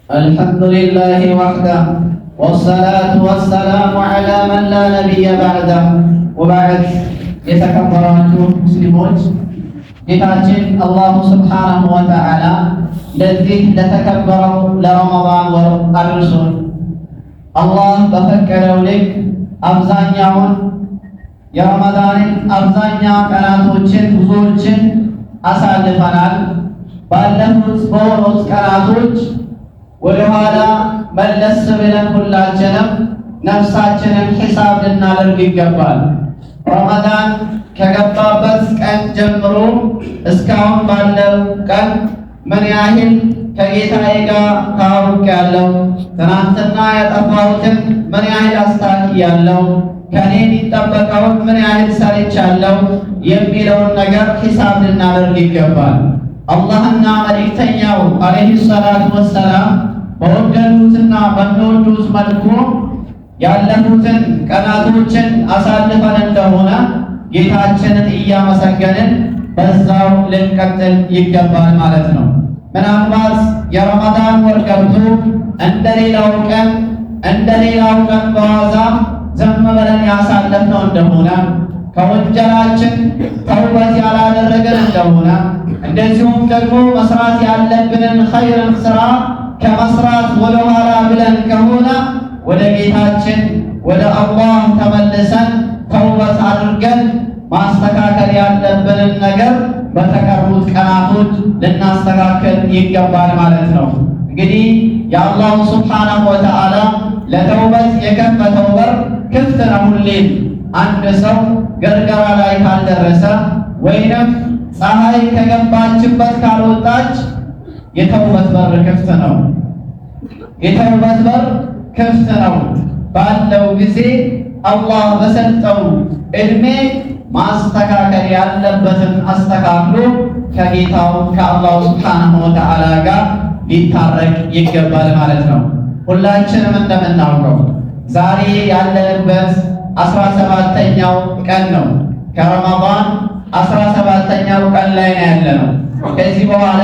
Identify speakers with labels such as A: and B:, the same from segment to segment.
A: الحمد لله وحده والصلاة والسلام على من لا نبي بعده وبعد የተከበራችሁ ሙስሊሞች ጌታችን አላሁ ሱብሓነሁ ወተዓላ ለዚህ ለተከበረው ለረመዳን ወር አድርሶን አላህ በፈቀደው ልክ አብዛኛውን የረመዳንን አብዛኛ ቀናቶችን ብዙዎችን አሳልፈናል። ባለፉት በሆኑት ቀናቶች ወደ ኋላ መለስ ብለን ሁላችንም ነፍሳችንን ሒሳብ ልናደርግ ይገባል። ረመዳን ከገባበት ቀን ጀምሮ እስካሁን ባለው ቀን ምን ያህል ከጌታዬ ጋር ታውቄያለሁ፣ ትናንትና ያጠፋሁትን ምን ያህል አስተካክያለሁ፣ ከኔ የሚጠበቀውን ምን ያህል ሰርቻለሁ የሚለውን ነገር ሒሳብ ልናደርግ ይገባል። አላህና መልእክተኛው አለይሂ ሰላቱ ወሰላም በወደዱትና በሚወዱት መልኩ ያለፉትን ቀናቶችን አሳልፈን እንደሆነ ጌታችንን እያመሰገንን በዛው ልንቀጥል ይገባል ማለት ነው። ምናልባት የረመዳን ወር ገብቶ እንደሌላው ቀን በዋዛ ዝም ብለን ያሳለፍነው እንደሆነ ከወንጀላችን ተውበት ያላደረገን እንደሆነ እንደዚሁም ደግሞ መስራት ያለብንን ኸይርን ስራ ከመስራት ወደ ኋላ ብለን ከሆነ ወደ ጌታችን ወደ አላህ ተመልሰን ተውበት አድርገን ማስተካከል ያለብንን ነገር በተቀሩት ቀናቶች ልናስተካከል ይገባል ማለት ነው። እንግዲህ የአላሁ ሱብሓነሁ ወተዓላ ለተውበት የከፈተው በር ክፍት ነው ሁሌም። አንድ ሰው ገርገራ ላይ ካልደረሰ ወይንም ፀሐይ ከገባችበት ካልወጣች የተውበት በር ክፍት ነው። የተውበት በር ክፍት ነው። ባለው ጊዜ አላህ በሰጠው እድሜ ማስተካከል ያለበትን አስተካክሎ ከጌታው ከአላሁ ሱብሓነሁ ወተዓላ ጋር ሊታረቅ ይገባል ማለት ነው። ሁላችንም እንደምናውቀው ዛሬ ያለንበት 17ኛው ቀን ነው። ከረመዳን 17ኛው ቀን ላይ ነው ያለነው። ከዚህ በኋላ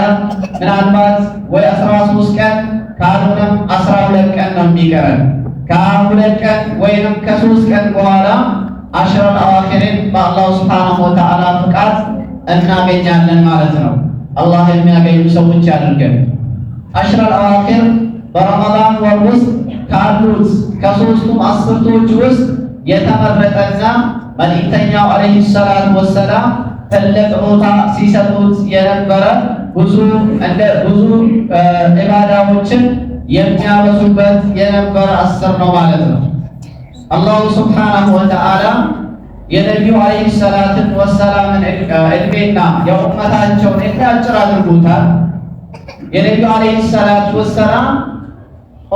A: ምናልባት ወይ 13 ቀን ካልሆነም 12 ቀን ነው የሚቀረን። ከ2 ቀን ወይንም ከ3 ቀን በኋላ አሽረል አዋኺርን በአላሁ ሱብሓነሁ ወተዓላ ፍቃድ እናገኛለን ማለት ነው። አላህ የሚያገኙ ሰዎች ያድርገን። አሽረል አዋኺር በረመዳን ወር ውስጥ ካሉት ከ3ቱም አስርቶች ውስጥ የተመረጠና መልእክተኛው አለይሂ ሰላቱ ወሰላም ትልቅ ቦታ ሲሰጡት የነበረ ብዙ ኢባዳዎችን የሚያበዙበት የነበረ 10 ነው ማለት ነው። አላሁ ሱብሓነሁ ወተዓላ የነቢዩ አለይሂ ሰላቱ ወሰላምን እድሜና የኡመታቸውን እድሜ አጭር አድርጎታል። የነቢዩ አለይሂ ሰላቱ ወሰላም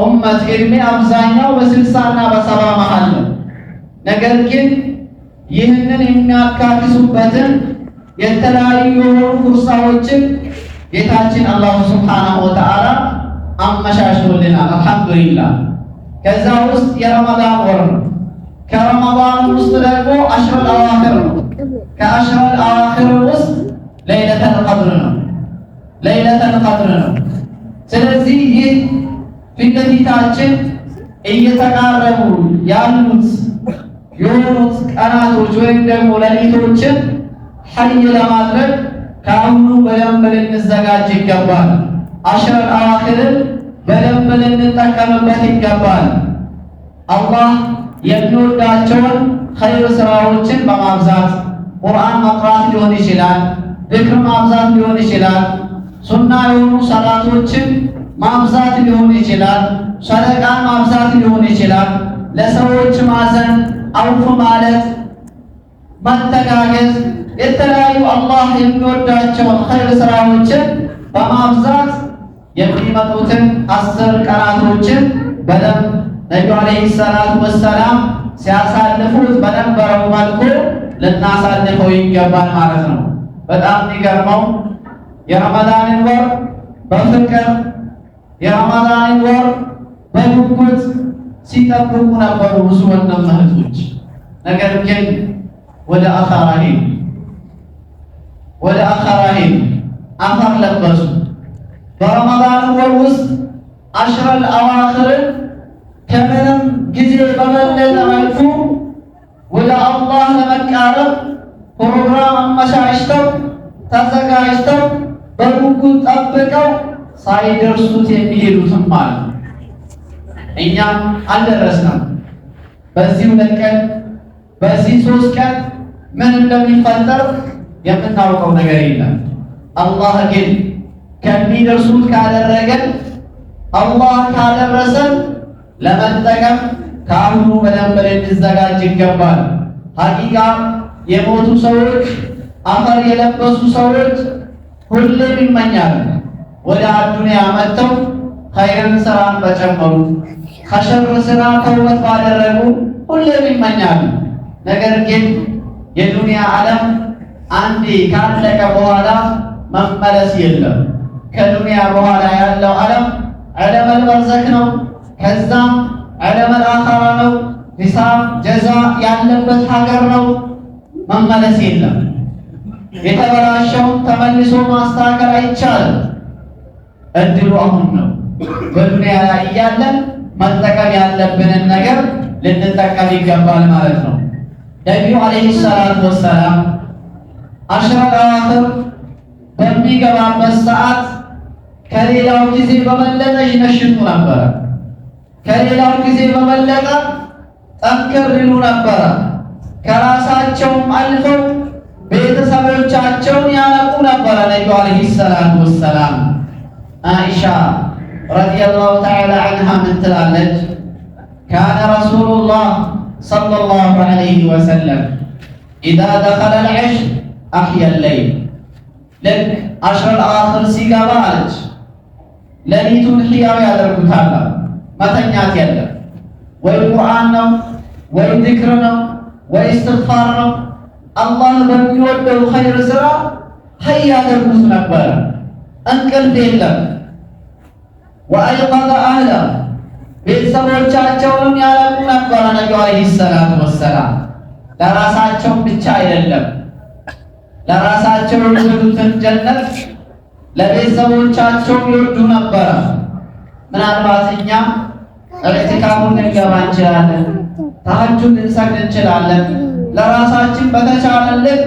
A: ኡመት እድሜ አብዛኛው በ60 እና በ70 መሃል ነው። ነገር ግን ይህንን የሚያካክሱበትን የተለያዩ የሆኑ ፍርሳዎችን ጌታችን አላሁ ሱብሓነሁ ወተዓላ አመቻችቶልናል። አልሐምዱሊላህ። ከዛ ውስጥ የረመዳን ወር ነው። ከረመዳን ውስጥ ደግሞ አሽረል አዋኺር ነው። ከአሽረል አዋኺር ውስጥ ለይለተል ቀድር ነው። ለይለተል ቀድር ነው። ስለዚህ ይህ ፊት ለፊታችን እየተቃረቡ ያሉት የሆኑት ቀናቶች ወይም ደግሞ ሌሊቶችን ሐይ ለማድረግ ከአሁኑ በደንብ ልንዘጋጅ ይገባል። አሽረል አዋኺርን በደንብ ልንጠቀምበት ይገባል። አላህ የሚወዳቸውን ኸይር ስራዎችን በማብዛት ቁርአን መቅራት ሊሆን ይችላል፣ ዚክር ማብዛት ሊሆን ይችላል፣ ሱና የሆኑ ሰላቶችን ማብዛት ሊሆን ይችላል፣ ሰደቃን ማብዛት ሊሆን ይችላል፣ ለሰዎች ማዘን፣ አውፍ ማለት፣ መተጋገዝ፣ የተለያዩ አላህ የሚወዳቸውን ኸይር ስራዎችን በማብዛት የሚመጡትን 10 ቀናቶችን በደንብ ነቢዩ አለይሂ ሰላቱ ወሰላም ሲያሳልፉት በነበረው መልኩ ልናሳልፈው ይገባል ማለት ነው። በጣም የሚገርመው የረመዳንን ወር በፍቅር የረመዳንን ወር በጉጉት ሲጠብቁ ነበሩ ብዙ ወንድም እህቶች። ነገር ግን ወደ አኸራ ሄዱ፣ አፈር ለበሱ። በረመዳን ወር ውስጥ አሽረል አዋኺርን ከምንም ጊዜ በበለጠ መልኩ ወደ አላህ ለመቃረብ ፕሮግራም አመቻችተው ተዘጋጅተው በጉጉት ጠብቀው ሳይደርሱት የሚሄዱትም አሉ። እኛም አልደረስንም። በዚህ 2 ቀን በዚህ 3 ቀን ምን እንደሚፈጠር የምናውቀው ነገር የለም። አላህ ግን ከሚደርሱት ካደረገን አላህ ካደረሰን ለመጠቀም ከአሁኑ በደንብ ልንዘጋጅ ይገባል። ሐቂቃ የሞቱ ሰዎች አፈር የለበሱ ሰዎች ሁሌም ይመኛሉ ወደ አዱንያ መጥተው ኸይርን ስራን በጨመሩ ከሸር ስራ ተውበት ባደረጉ ሁሌም ይመኛሉ። ነገር ግን የዱንያ ዓለም አንዴ ካለቀ በኋላ መመለስ የለም። ከዱንያ በኋላ ያለው ዓለም ዓለመል በርዘኽ ነው። ከዛም ዓለመል አኺራ ነው። ሂሳብ ጀዛ ያለበት ሀገር ነው። መመለስ የለም። የተበላሸውን ተመልሶ ማስተካከል አይቻልም። እድሉ አሁን ነው። በዱንያ ላይ እያለን መጠቀም ያለብንን ነገር ልንጠቀም ይገባል ማለት ነው። ነቢዩ ዓለይሂ ሰላቱ ወሰላም አሽረል አዋኺር በሚገባበት ሰዓት ከሌላው ጊዜ በበለጠ ይነሽጡ ነበረ። ከሌላው ጊዜ በበለጠ ጠንከር ይሉ ነበረ። ከራሳቸውም አልፈው ቤተሰቦቻቸውን ያነቁ ነበረ። ነቢዩ ዓለይሂ ሰላቱ ወሰላም አይሻ ረዲየላሁ ተዓላ ዐንሃ ምን ትላለች? ካነ ረሱሉላህ ሰለላሁ ዐለይሂ ወሰለም ኢዛ ደኸለል ዐሽር አሕየል ለይል፣ ልክ አሽረል አዋኺር ሲገባ አለች ሌሊቱን ሕያው ያደርጉታል። መተኛት የለም። ወይ ቁርአን ነው ወይ ዚክር ነው ወይ እስትግፋር ነው። አላህ በሚወደው ኸይር ስራ ሀይ ያደርጉት ነበረ። እንቅልፍ የለም። ወአይቀዘ አህለ ቤተሰቦቻቸውንም ያለቁ ነበረ። ነቢዩ ዓለይሂ ሰላቱ ወሰላም ለራሳቸው ብቻ አይደለም፣ ለራሳቸው የወደዱትን ጀነት ለቤተሰቦቻቸው ይወዱ ነበረ። ምናልባት እኛ ኢዕቲካፉን ልንገባ እንችላለን፣ ተሐጁድ ልንሰግድ እንችላለን። ለራሳችን በተቻለን ልክ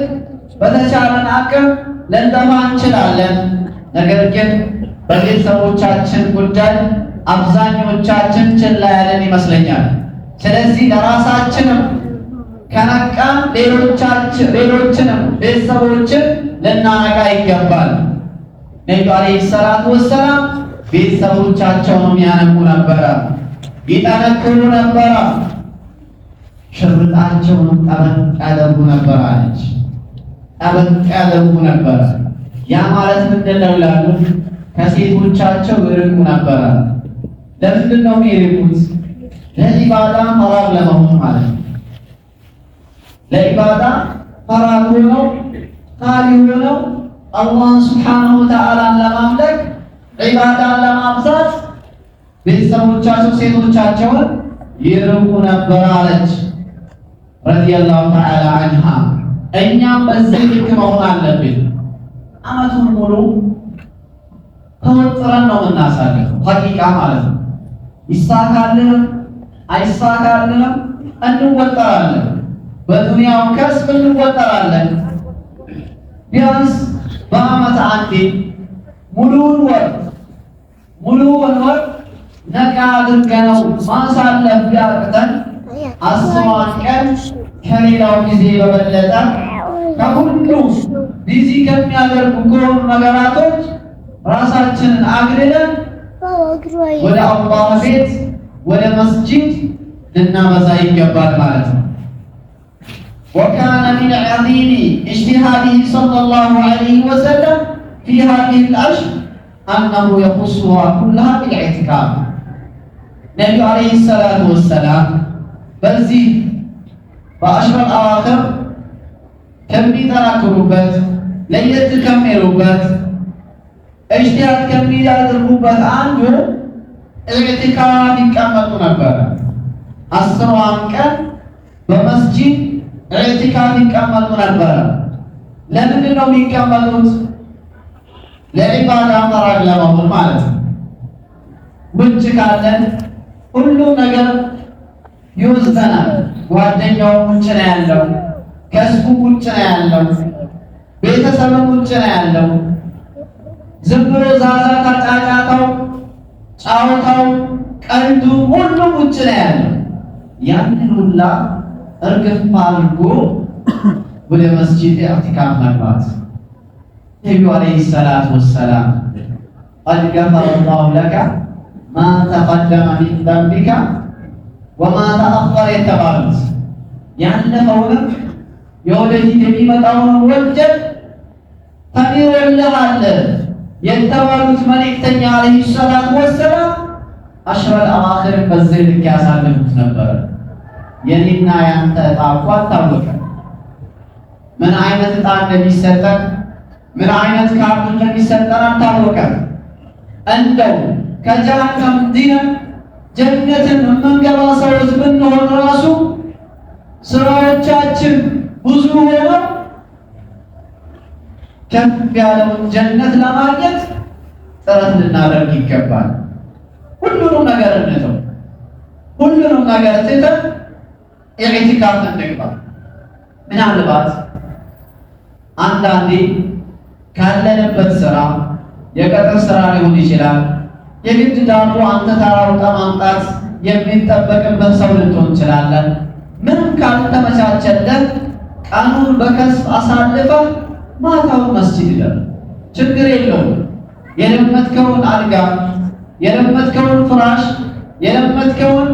A: በተቻለን አቅም ልንጠፋ እንችላለን። ነገር ግን በቤተሰቦቻችን ጉዳይ አብዛኞቻችን ችላ ያለን ይመስለኛል። ስለዚህ ለራሳችንም ከነቃን ሌሎችንም ቤተሰቦችን ልናነቃ ይገባል። ነቢዩ ዓለይሂ ሰላቱ ወሰላም ቤተሰቦቻቸውንም ያነቁ ነበረ፣ ይጠነክሩ ነበረ፣ ሽርጣቸውንም ጠበቅ ያደርጉ ነበር አለች። ጠበቅ ያደርጉ ነበረ። ያ ማለት ምንድን ነው ይላሉ? ከሴቶቻቸው ይርቁ ነበረ። ለምንድን ነው የሚርቁት? ለኢባዳ ፈራግ ለመሆን ማለት ነው። ለኢባዳ ፈራግ ሆነው ቃሊ ሆነው አላህን ሱብሓነሁ ወተዓላን ለማምለክ ዒባዳን ለማብዛት ቤተሰቦቻቸው ሴቶቻቸውን ይርቁ ነበር አለች ረዲየላሁ ተዓላ ዐንሃ። እኛም በዚህ ልክ መሆን አለብን። ዓመቱን ሙሉ ተወጥረን ነው የምናሳልፈው። ሐቂቃ ማለት ነው። ይሳካልንም አይሳካልንም እንወጠራለን። በዱንያው ከስብ እንወጠራለን። ቢያንስ በዓመት አንዴ ሙሉውን ወር ነቃ አድርገነው ማሳለፍ ቢያቅተን 10 ቀን ከሌላው ጊዜ በበለጠ ከሁሉ ቢዚ ከሚያደርጉ ከሆኑ ነገራቶች ራሳችንን አግልለን ወደ አላህ ቤት ወደ መስጂድ ልናበዛ ይገባል ማለት ነው። وكان من عظيم اجتهاده صلى الله عليه وسلم في هذه الأشهر أنه يخصها كلها بالاعتكاف. النبي عليه الصلاة والسلام በዚህ በአሽረል አዋኺር ከሚጠናክሩበት ለየት ከሚሉበት ኢጅቲሃድ ከሚያደርጉበት አንዱ ኢዕቲካፍ ይቀመጡ ነበር። 10 ቀን በመስጂድ ኢዕቲካፍ ይቀመጡ ነበር። ለምንድን ነው የሚቀመጡት? ለዒባዳ ፈራግ ለመሆን ማለት ነው። ውጭ ካለን ሁሉም ነገር ይወስደናል። ጓደኛው ውጭ ነው ያለው፣ ከስቡ ውጭ ነው ያለው፣ ቤተሰብም ውጭ ነው ያለው። ዝም ብሎ ዛዛታ፣ ጫጫታው፣ ጫወታው፣ ቀልዱ ሁሉም ውጭ ነው ያለው። ያንን ሁላ እርግፍ አድርጎ ወደ መስጂድ ኢዕቲካፍ መግባት። ነቢዩ ዓለይሂ ሰላቱ ወሰላም ቀድ ገፈረ ላሁ ለከ ማ ተቀደመ ሚን ዘንቢከ ወማ ተአኸረ የተባሉት ያለፈውንም የወደፊት የሚመጣውን ወንጀል ተምሮልሃል የተባሉት መልእክተኛ ዓለይሂ ሰላቱ ወሰላም አሽረል አዋኺርን በዚህ ልክ ያሳልፉት ነበር። የኔና ያንተ ዕጣ እኮ አልታወቀም። ምን አይነት ዕጣ እንደሚሰጠን ምን አይነት ካርድ እንደሚሰጠን አልታወቀም። እንደው ከጀሃነም ድነን ጀነትን የምንገባ ሰዎች ብንሆን ራሱ ስራዎቻችን ብዙ ሆነው ከፍ ያለውን ጀነት ለማግኘት ጥረት ልናደርግ ይገባል። ሁሉንም ነገር እንተው፣ ሁሉንም ነገር ትተን ኢዕቲካፍ እንግባ። ምናልባት አንዳንዴ ካለንበት ስራ የቀጥር ስራ ሊሆን ይችላል። የግድ ዳቦ አንተ ተራውጣ ማምጣት የሚጠበቅበት ሰው ልትሆን እንችላለን። ምንም ካልተመቻቸለን ቀኑን በከስብ አሳልፈን ማታውን መስጂድ ይደር ችግር የለውም። የለመድከውን አልጋ፣ የለመድከውን ፍራሽ፣ የለመድከውን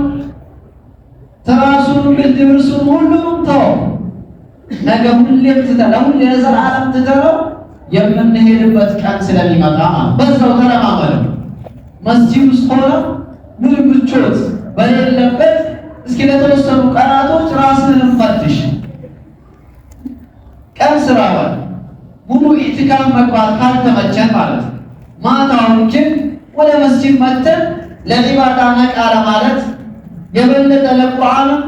A: ትራሱን፣ ብርድ ልብሱን ሁሉም ተው። ነገ ሁሌም ትተነው ለዘላለም ትተነው የምንሄድበት ቀን ስለሚመጣ በዛው ተለማመድ። መስጂድ ውስጥ ሆነ ምንም ምቾት በሌለበት እስኪ ለተወሰኑ ቀናቶች ራስህን ፈትሽ። ቀን ስራውን ሙሉ ኢዕቲካፍ መግባት ካልተመቸን ማለት ነው። ማታውን ግን ወደ መስጂድ መተን ለዒባዳ ነቃ ለማለት የበለጠ ለቁርአንም፣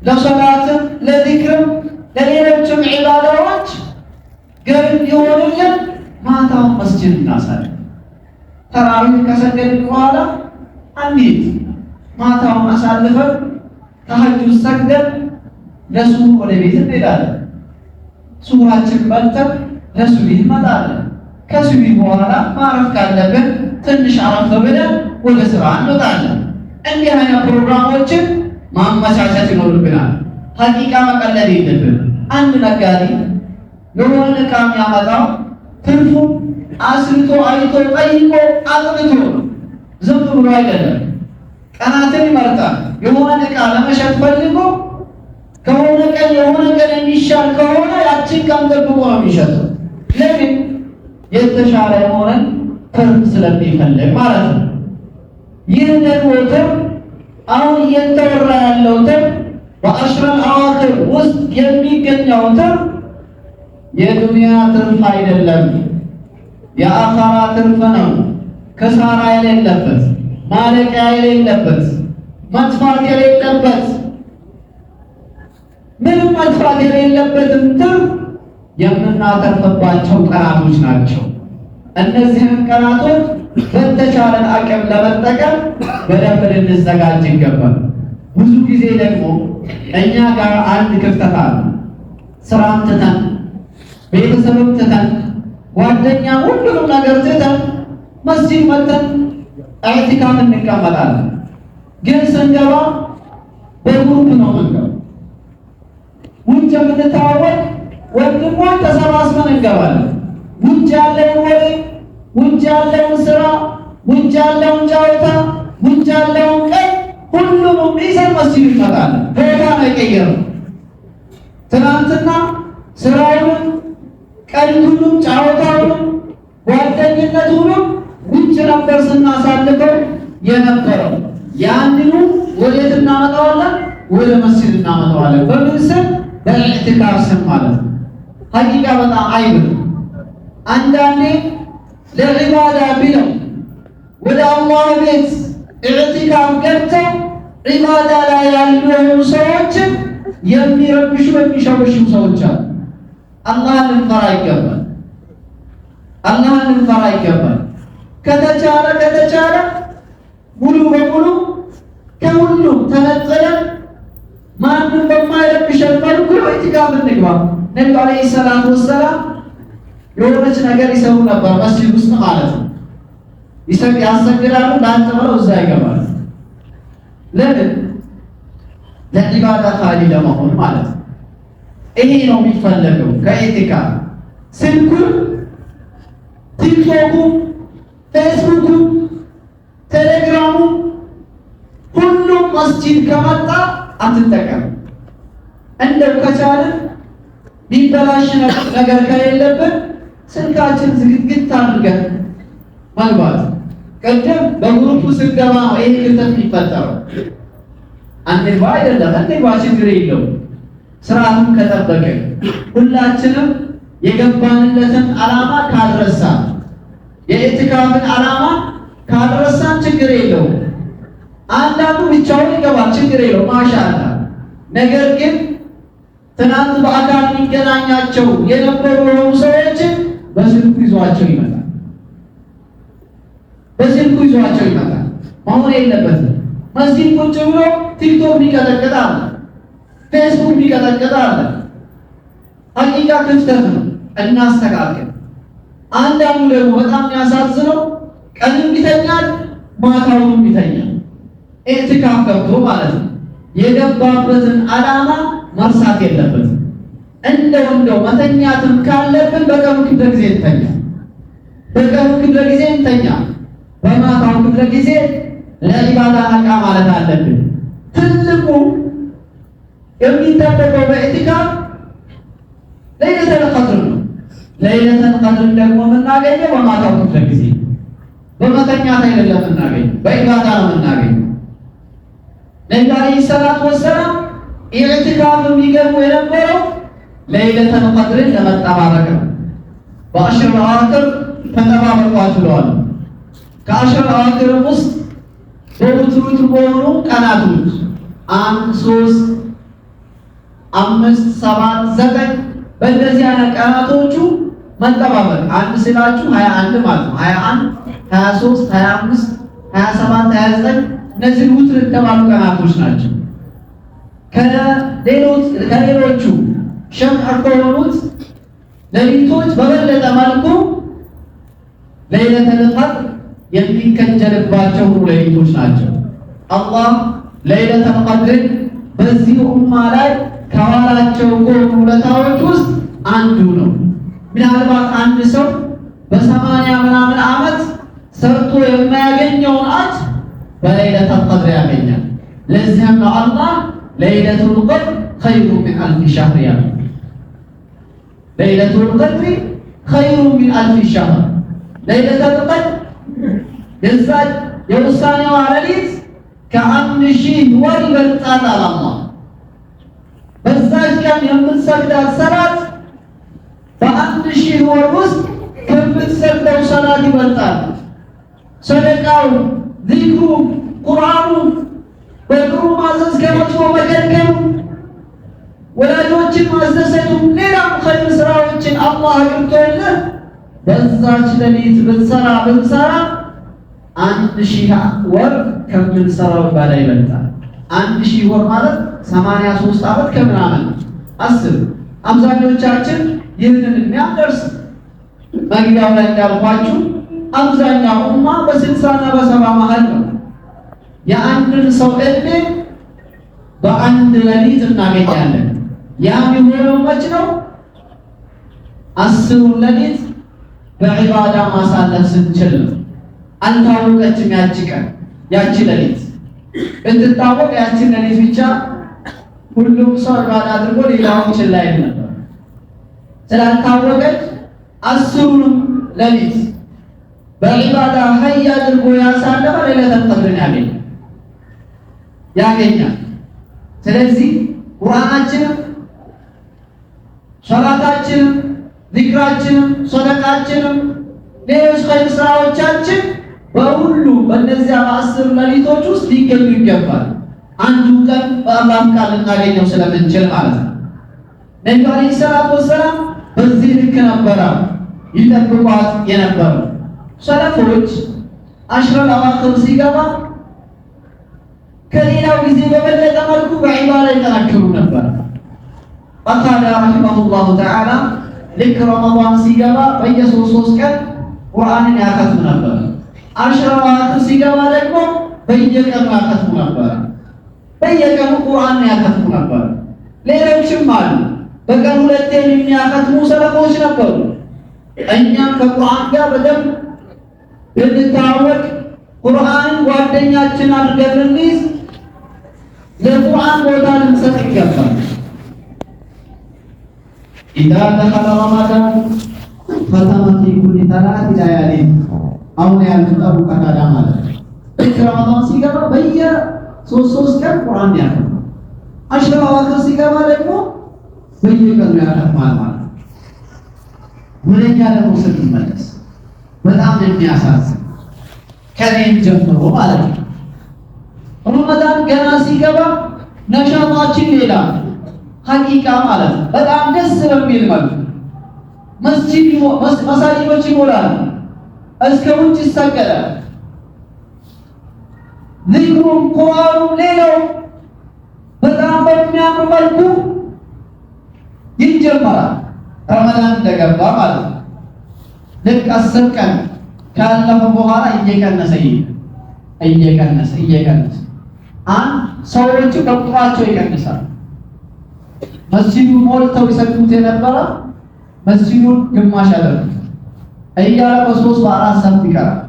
A: ለሶላትም፣ ለዚክርም ለሌሎችም ዒባዳዎች ገር ይሆንልን ማታውን መስጂድ እናሳልፍ። ተራዊህ ከሰገድን በኋላ አንዲት ማታውን አሳልፈን ተሐጁድ ሰግደን ለሱብህ ወደ ቤት እንሄዳለን። ሱብሃችን በልተን ለሱብህ እንመጣለን። ከሱብህ በኋላ ማረፍ ካለብን ትንሽ አረፍ ብለን ወደ ስራ እንወጣለን። እንዲህ አይነት ፕሮግራሞችን ማመቻቸት ይኖርብናል። ሐቂቃ መቀለድ የለብን። አንድ ነጋዴ የሆነ ዕቃ የሚያመጣው ትርፉ አስልቶ አይቶ ጠይቆ አጥንቶ ዝም ብሎ አይደለም። ቀናትን ይመርጣል። የሆነ ዕቃ ለመሸጥ ፈልጎ ከሆነ ቀን የሆነ ቀን የሚሻል ከሆነ ያችን ቀን ጠብቆ ነው የሚሸጠው። ለምን? የተሻለ የሆነን ትርፍ ስለሚፈልግ ማለት ነው። ይህ ደግሞ ትርፍ አሁን እየተወራ ያለው ትርፍ በአሽረል አዋኺር ውስጥ የሚገኘው ትርፍ የዱንያ ትርፍ አይደለም፣ የአኺራ ትርፍ ነው። ክሳራ የሌለበት፣ ማለቂያ የሌለበት፣ መጥፋት የሌለበት፣ ምንም መጥፋት የሌለበትም ትርፍ የምናተርፍባቸው ቀናቶች ናቸው። እነዚህን ቀናቶች በተቻለን አቅም ለመጠቀም በደንብ ልንዘጋጅ ይገባል። ብዙ ጊዜ ደግሞ እኛ ጋር አንድ ክፍተት አለ። ስራም ትተን ቤተሰብም ትተን ጓደኛ ሁሉንም ነገር ትተን መስጂድ መተን ኢዕቲካፍ እንቀመጣለን። ግን ስንገባ በግሩፕ ነው የምንገባው። ውጭ የምንተዋወቅ ወንድሞች ተሰባስበን እንገባለን። ውጭ ያለውን ወሬ፣ ውጭ ያለውን ስራ፣ ውጭ ያለውን ጨዋታ፣ ውጭ ያለውን ቀን ሁሉንም ይዘን መስጂድ እንመጣለን። ቦታ ነው የቀየረው። ትናንትና ስራውንም ቀልዱንም ጨዋታውንም ጓደኝነቱንም ውጭ ነበር ስናሳልፈው የነበረው። ያንኑ ወዴት እናመጣዋለን? ወደ መስጂድ እናመጣዋለን። በምን ስም? በኢዕቲካፍ ስም ማለት ነው። ሐቂቃ በጣም አይብ። አንዳንዴ ለዒባዳ ቢለው ወደ አላህ ቤት ኢዕቲካፍ ገብተው ዒባዳ ላይ ያሉ ሰዎችን የሚረብሹ የሚሸበሹ ሰዎች አሉ። አላህን ልንፈራ ይገባል። አላህን ልንፈራ ይገባል። ከተቻለ ኢዕቲካፍ እንግባ። ነብዩ አለይሂ ሰላቱ ወሰላም የሆነች ነገር ይሰሩ ነበር መስጂድ ውስጥ ማለት ነው። ያሰግዳሉ፣ ላንተ ብለው እዛ ይገባሉ። ለምን? ለኢባዳ ኻሊ ለመሆን ማለት ነው። ይሄ ነው የሚፈለገው ከኢዕቲካፍ። ስልኩን፣ ቲክቶኩ፣ ፌስቡኩ፣ ቴሌግራሙ ሁሉም መስጂድ ከመጣ አትጠቀም። እንደው ከቻልን ሊበላሽ ነገር ከሌለብን ስልካችን ዝግትግት አድርገን መግባት። ቅድም በግሩፕ ስንገባ ነው ይሄ ክፍተት የሚፈጠረው። አንግባ አይደለም አንግባ ችግር የለውም። ስርዓቱን ከጠበቅን ሁላችንም የገባንለትን ዓላማ ካልረሳን የኢዕቲካፍን ዓላማ ካልረሳን ችግር የለውም። አንዳንዱ ብቻውን ይገባል፣ ችግር የለውም ማሻአላ። ነገር ግን ትናንት በአካል የሚገናኛቸው የነበሩ ሰዎችን በስልኩ ይዟቸው ይመጣል። በስልኩ ይዟቸው ይመጣል። መሆን የለበትም። መስጂድ ቁጭ ብሎ ቲክቶክ ይቀጠቅጣል፣ ፌስቡክ ይቀጠቅጣል። ሐቂቃ ክፍተት ነው፣ እናስተካክል። አንዳንዱ ደግሞ በጣም የሚያሳዝነው ቀንም ይተኛል፣ ማታውንም ይተኛል። ኢዕቲካፍ ገብቶ ማለት ነው። የገባበትን ዓላማ መርሳት የለበትም። እንደው መተኛትም ካለብን በቀኑ ክፍለ ጊዜ እንተኛ፣ በቀኑ ክፍለ ጊዜ እንተኛ፣ በማታው ክፍለ ጊዜ ለኢባዳ ነቃ ማለት አለብን። ትልቁ የሚጠበቀው በኢዕቲካፍ ለይለተል ቀድር ነው። ለይለተል ቀድር ደግሞ የምናገኘው በማታው ክፍለ ጊዜ፣ በመተኛት አይደለም የምናገኘው፣ በኢባዳ ነው የምናገኘው። ነብዩ አለይሂ ሰላቱ ወሰላም ኢዕቲካፍ የሚገቡ የነበረው ለይለተል ቀድርን ለመጠባበቅ ነው። በአሽር አዋኺር ተጠባበቋት ብለዋል። ከአሽር አዋኺር ውስጥ በውትር በሆኑ ቀናቶች 1፣ 3፣ 5፣ 7፣ 9 በእነዚህ አይነት ቀናቶቹ መጠባበቅ። አንድ ስላችሁ 21 ማለት ነው። 21፣ 23፣ 25፣ 27፣ 29 እነዚህ ውትር የተባሉ ቀናቶች ናቸው። ከሌሎቹ ሸምዕ ከሆኑት ሌሊቶች በበለጠ መልኩ ለይለተል ቀድር የሚከጀልባቸው ሌሊቶች ናቸው። አላህ ለይለተል ቀድር በዚህ ኡማ ላይ ከዋላቸው ውለታዎች ውስጥ አንዱ ነው። ምናልባት አንድ ሰው በ80 ምናምን ዓመት ሰርቶ የማያገኘውን አጅር በለይለተል ቀድር ያገኛል። ለዚህም ነው አላህ ለይለቱል ቀድር ኸይሩ ሚን አልፊ ሸህር ያለው። ለይለቱል ቀድር ኸይሩ ሚን አልፊ ሸህር። ለይለቱል ቀድር የዛች የውሳኔዋ ሌሊት ከ1000 ወር ይበልጣል አላህ። በዛች ቀን የምትሰግዳት ሰላት በ1000 ወር ውስጥ ከምትሰግደው ሰላት ይበልጣል። ሰደቃው፣ ዚክሩ፣ ቁርአኑ፣ በጥሩ ማዘዝ ከመጥፎ መከልከሉ፣ ወላጆችን ማስደሰቱ፣ ሌላም ኸይር ስራዎችን አላህ አግርቶልህ በዛች ሌሊት ብትሰራ 1000 ወር ከምንሰራው በላይ ይበልጣል። 1000 ወር ማለት 83 ዓመት ከምናምን አስብ። አብዛኞቻችን ይህንን የሚያደርስ መግቢያው ላይ እንዳልኳችሁ አብዛኛው ኡማ በ60 እና በ70 መሃል ነው። የአንድን ሰው ዕድሜ በአንድ ሌሊት እናገኛለን። ያም የሆነው መች ነው? 10ሩን ሌሊት በዒባዳ ማሳለፍ ስንችል ነው። አልታወቀችም ያቺ ቀን ያቺ ሌሊት። ብትታወቅ ያቺን ሌሊት ብቻ ሁሉም ሰው ዒባዳ አድርጎ ሌላውን ችላ ይል ነበር። ስላልታወቀች 10ሩን ሌሊት በዒባዳ ሀይ አድርጎ ያሳለፈ ለይለተል ቀድርን ያገኛል። ስለዚህ ቁርአናችንም ሶላታችንም ዚክራችንም ሰደቃችንም ሌሎች ኸይር ስራዎቻችን በሁሉ በእነዚያ በ10 ሌሊቶች ውስጥ ሊገኙ ይገባል። አንዱ ቀን በአላህ ቃል እናገኘው ስለምንችል ማለት ነው። ነብዩ አለይሂ ሰላቱ ወሰላም በዚህ ልክ ነበረ ይጠብቋት የነበረው። ሰለፎች አሽረል አዋኺር ሲገባ ከሌላው ጊዜ በበለጠ መልኩ በዒባዳ ይጠናከሩ ነበር። ቀታዳ ረሒመሁላሁ ተዓላ ልክ ረመዳን ሲገባ በየሶስት ቀን ቁርአንን ያከትሙ ነበር። አሽረ አዋኺር ሲገባ ደግሞ በየቀኑ ያከትሙ ነበር። በየቀኑ ቁርአን ያከትሙ ነበር። ሌሎችም አሉ በቀን ሁለቴ የሚያከትሙ ሰለፎች ነበሩ። እኛም ከቁርአን ጋር በደንብ ልንታወቅ ቁርአንን ጓደኛችን አድርገን ልንይዝ ለቁርአን ቦታ ልንሰጥ ይገባል። ኢዛ ደኸለ ረመዳን ختم في كل 3 ليال አሁን ያሉት አቡ ቀታዳ ማለት ልክ ረመዳን ሲገባ በየሶስት ቀን ቁርአን ያከትማል። አሽረ አዋኺር ሲገባ ደግሞ በየቀኑ ያከትማል ማለት ነው። ወደኛ ደግሞ ስንመለስ በጣም የሚያሳዝን ከኔም ጀምሮ ማለት ነው። ረመዳን ገና ሲገባ ነሻጣችን ሌላ ሐቂቃ ማለት ነው። በጣም ደስ በሚል መልኩ መሳጅዶች ይሞላሉ፣ እስከ ውጭ ይሰገዳል። ዚክሩም ቁርአኑም ሌላው በጣም በሚያምር መልኩ ይጀመራል። ረመዳን እንደገባ ማለት ነው። ልክ 10 ቀን ካለፈ በኋላ እየቀነሰ ሰዎቹ በቁጥራቸው ይቀንሳል። መስጂዱ ሞልተው ይሰግዱት የነበረ መስጂዱን ግማሽ ያደርጉታል እያለ በ3 በ4 ሰዓት ይቀራል።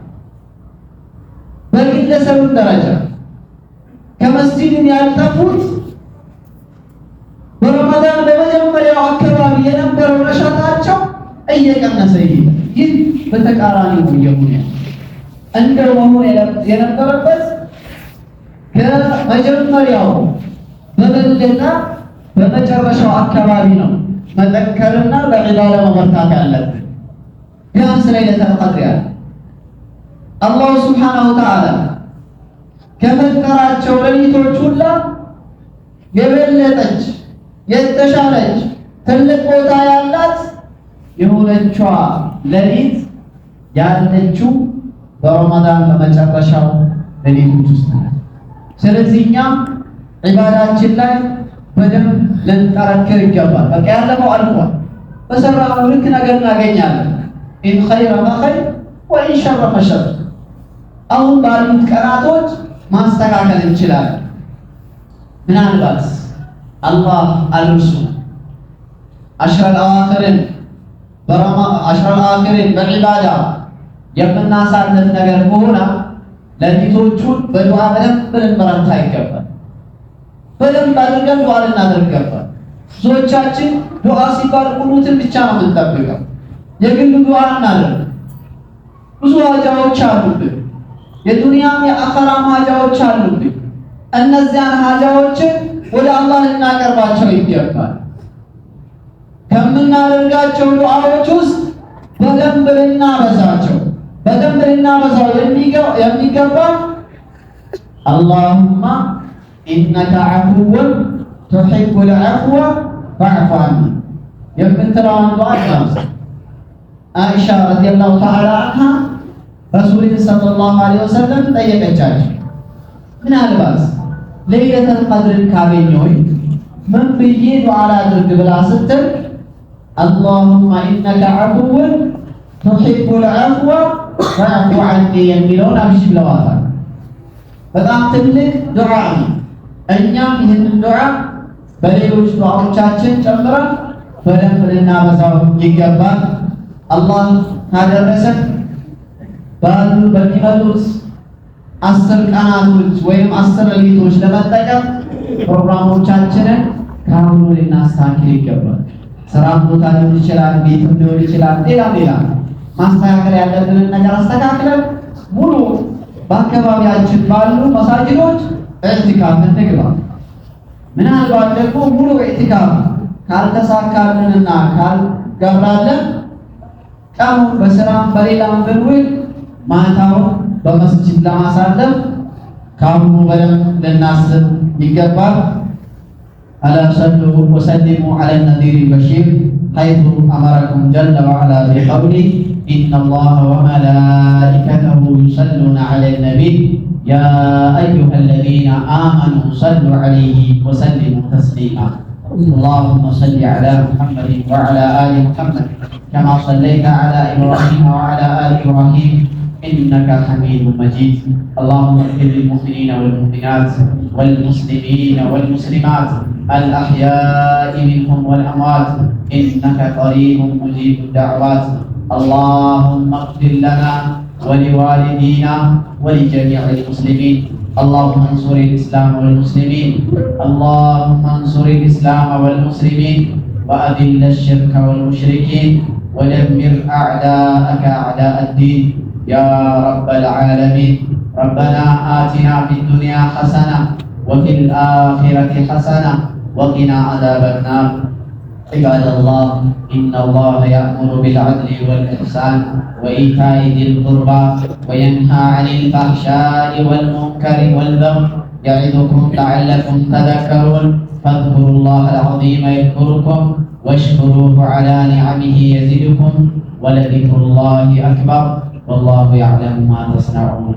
A: በግለሰብ ደረጃ ከመስጂድን ያልጠፉት በረመዳን በመጀመሪያው አካባቢ የነበረው ነሻታቸው እየቀነሰ ይሄዳል። ይህ በተቃራኒው እየሆነ እንደው መሆን የነበረበት ከመጀመሪያው በበለጠ በመጨረሻው አካባቢ ነው መጠንከርና በዒባዳ መበርታት ያለብን። ቢያንስ ለይለቱል ቀድር ያለ አላሁ ሱብሓነሁ ወተዓላ ከፈጠራቸው ሌሊቶች ሁላ የበለጠች የተሻለች ትልቅ ቦታ ያላት የሆነችዋ ሌሊት ያለችው በረመዳን በመጨረሻው ሌሊቶች ውስጥ ነው። ስለዚህ እኛም ዒባዳችን ላይ በደንብ ልንጠረክር ይገባል። በቃ ያለፈው አልፏል። በሰራነው ልክ ነገር እናገኛለን። ኢን ኸይረ ፈኸይር ወኢን ሸረ ፈሸር። አሁን ባሉት ቀናቶች ማስተካከል እንችላለን። ምናልባት አላህ አልርሱ አሽረል አዋኺርን በዒባዳ የምናሳልፍ ነገር ከሆነ ሌሊቶቹን በዱዓ በደንብ ልንበረታ ይገባል። በደንብ አድርገን ዱዓ ልናደርግ ይገባል። ብዙዎቻችን ዱዓ ሲባል ቁኑትን ብቻ ነው የምንጠብቀው። የግል ዱዓ እናደርግ። ብዙ ሀጃዎች አሉብን፣ የዱንያም የአኸራም ሀጃዎች አሉብን። እነዚያን ሀጃዎችን ወደ አላህ ልናቀርባቸው ይገባል። ከምናደርጋቸው ዱዓዎች ውስጥ በደንብ ልናበዛው የሚገባ አላሁማ ኢነከ ዐፉወን ቱሒቡል ዐፍወ ፈዕፉ ዐኒ የምትለዋን ዱዓ እናብዛ። አይሻ ረዲየላሁ ተዓላ አንሃ ረሱልን ሰለላሁ ዐለይሂ ወሰለም ጠየቀቻቸው፣ ምናልባት ለይለቱል ቀድርን ካገኘሁኝ ምን ብዬ ዱዓ ላድርግ ብላ ስትል አላሁመ ኢነከ ዐፉወን ቱሒቡል ዐፍወ ፈዕፉ ዐኒ የሚለውን አብሽ ብለዋታል። በጣም ትልቅ ዱዓ ነው። እኛም ይህንን ዱዓ በሌሎች ዱዓዎቻችን ጨምረን በደንብ ልናበዛው ይገባል። አላህ ካደረሰን በሚመጡት 10 ቀናቶች ወይም 10 ሌሊቶች ለመጠቀም ፕሮግራሞቻችንን ከአሁኑ ልናስተካክል ይገባል። ስራ ቦታ ሊሆን ይችላል፣ ቤትም ሊሆን ይችላል፣ ሌላ ማስተካከል ያለብንን ነገር አስተካክለን ሙሉ በአካባቢያችን ባሉ መሳጅዶች ኢዕቲካፍ እንግባ። ምናልባት ደግሞ ሙሉ ኢዕቲካፍ ካልተሳካልንና ካልገባልን ቀኑን በስራም በሌላም ብንውል ማታውን በመስጂድ ለማሳለፍ ከአሁኑ በደንብ ልናስብ ይገባል። አላ ሰሉ ወሰሊሙ ዐለ ነዚር በሺር ሐይቱ አመረኩም ጀለ ወዐላ ቢቀውሊ ኢነላሀ ወመላኢከተሁ ዩሰሉነ ዐለ ነቢይ ያ አዩሀ ለዚነ አመኑ ሰሉ ዐለይሂ ወሰሊሙ ተስሊማ اللهم صل على محمد وعلى آل محمد كما صليت على إبراهيم وعلى آل إبراهيم إنك حميد مجيد. اللهم اغفر للمؤمنين والمؤمنات والمسلمين والمسلمات الأحياء منهم والأموات إنك قريب مجيب الدعوات. اللهم اغفر لنا ولوالدينا ولجميع المسلمين. اللهم انصر الإسلام والمسلمين. اللهم انصر الإسلام والمسلمين وأذل الشرك والمشركين ودمر أعداءك أعداء الدين يا رب العالمين. ربنا آتنا في الدنيا حسنة وفي الآخرة حسنة وقنا عذاب النار. عباد الله، إن الله يأمر بالعدل والإحسان وإيتاء ذي القربى وينهى عن الفحشاء والمنكر والبغي يعظكم لعلكم تذكرون. فاذكروا الله العظيم يذكركم واشكروه على نعمه يزدكم ولذكر الله أكبر والله يعلم ما تصنعون.